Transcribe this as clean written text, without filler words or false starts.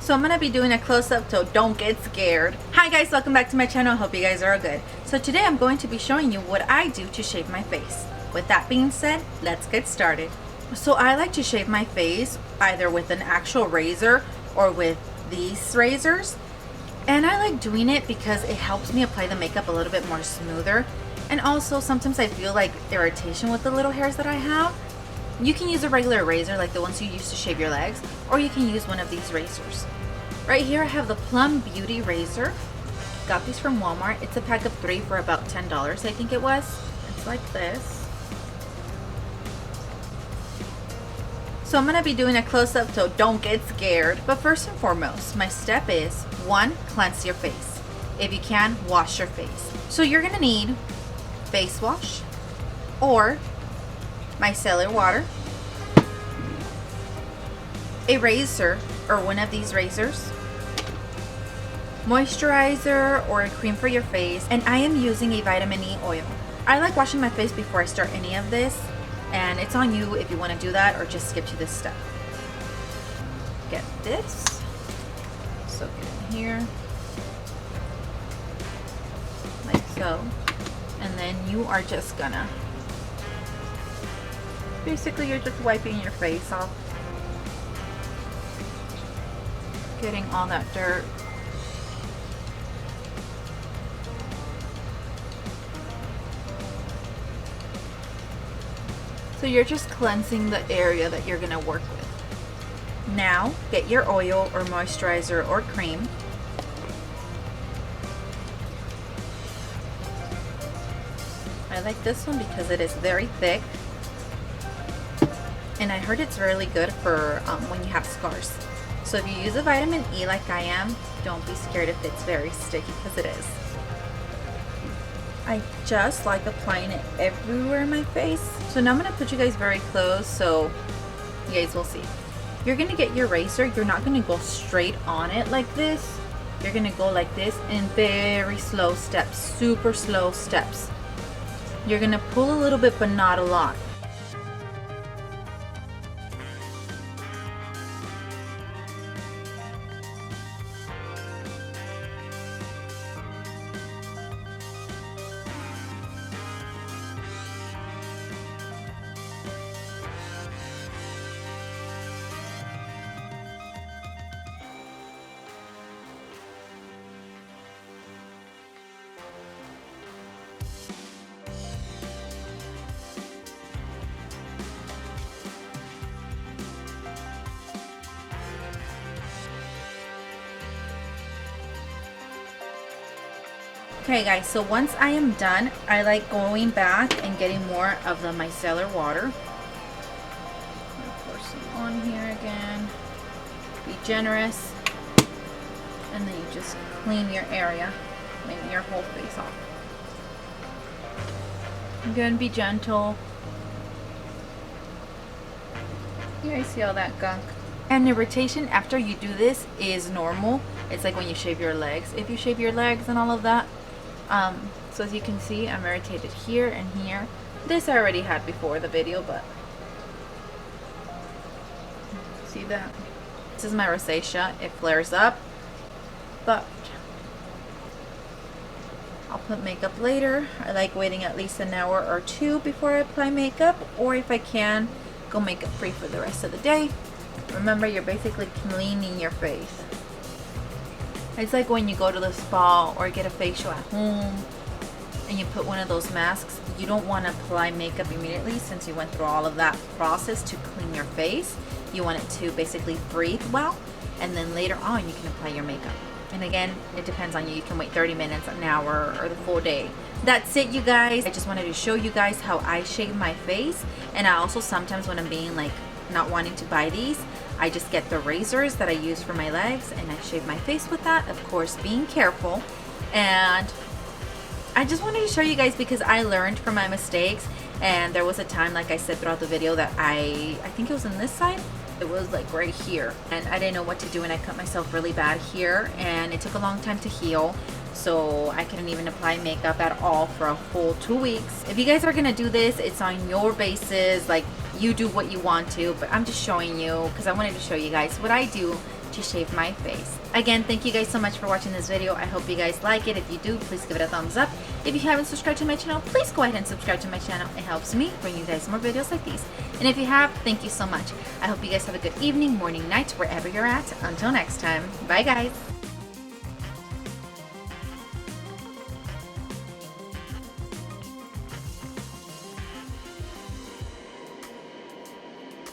So I'm gonna be doing a close-up, so don't get scared. Hi guys, welcome back to my channel. Hope you guys are all good. So today I'm going to be showing you what I do to shave my face. With that being said, let's get started. So I like to shave my face either with an actual razor or with these razors. And I like doing it because it helps me apply the makeup a little bit more smoother. And also sometimes I feel like irritation with the little hairs that I have. You can use a regular razor like the ones you use to shave your legs, or you can use one of these razors. Right here I have the Plum Beauty razor. Got these from Walmart. It's a pack of 3 for about $10, I think it was. It's like this. So I'm going to be doing a close-up, so don't get scared. But first and foremost, my step is 1, cleanse your face. If you can, wash your face. So you're going to need face wash or micellar water, a razor or one of these razors, moisturizer or a cream for your face, and I am using a vitamin E oil. I like washing my face before I start any of this, and it's on you if you want to do that or just skip to this step. Get this, soak it in here, like so, and then you are just gonna, basically you're just wiping your face off, getting all that dirt. So you're just cleansing the area that you're gonna work with. Now get your oil or moisturizer or cream. I like this one because it is very thick, and I heard it's really good for when you have scars. So if you use a vitamin E like I am, don't be scared if it's very sticky, because it is. I just like applying it everywhere in my face. So now I'm gonna put you guys very close so you guys will see. You're gonna get your razor. You're not gonna go straight on it like this. You're gonna go like this in very slow steps, super slow steps. You're gonna pull a little bit, but not a lot. Okay guys, so once I am done, I like going back and getting more of the micellar water. Pour some on here again. Be generous. And then you just clean your area, maybe your whole face off. Again, be gentle. You guys see all that gunk? And irritation after you do this is normal. It's like when you shave your legs. If you shave your legs and all of that. So as you can see, I'm irritated here and here. This I already had before the video, but see that? This is my rosacea. It flares up, but I'll put makeup later. I like waiting at least an hour or 2 before I apply makeup, or if I can, go makeup free for the rest of the day. Remember, you're basically cleaning your face. It's like when you go to the spa or get a facial at home and you put one of those masks. You don't want to apply makeup immediately since you went through all of that process to clean your face. You want it to basically breathe well, and then later on you can apply your makeup. And again, it depends on you. You can wait 30 minutes, an hour, or the full day. That's it, you guys. I just wanted to show you guys how I shave my face. And I also sometimes, when I'm being like not wanting to buy these, I just get the razors that I use for my legs and I shave my face with that, of course being careful. And I just wanted to show you guys because I learned from my mistakes, and there was a time, like I said throughout the video, that I think it was on this side, it was like right here, and I didn't know what to do, and I cut myself really bad here, and it took a long time to heal. So I couldn't even apply makeup at all for a full 2 weeks. If you guys are gonna do this, it's on your basis, like you do what you want to, but I'm just showing you because I wanted to show you guys what I do to shave my face. Again, thank you guys so much for watching this video. I hope you guys like it. If you do, please give it a thumbs up. If you haven't subscribed to my channel, please go ahead and subscribe to my channel. It helps me bring you guys more videos like these. And if you have, thank you so much. I hope you guys have a good evening, morning, night, wherever you're at. Until next time, bye guys.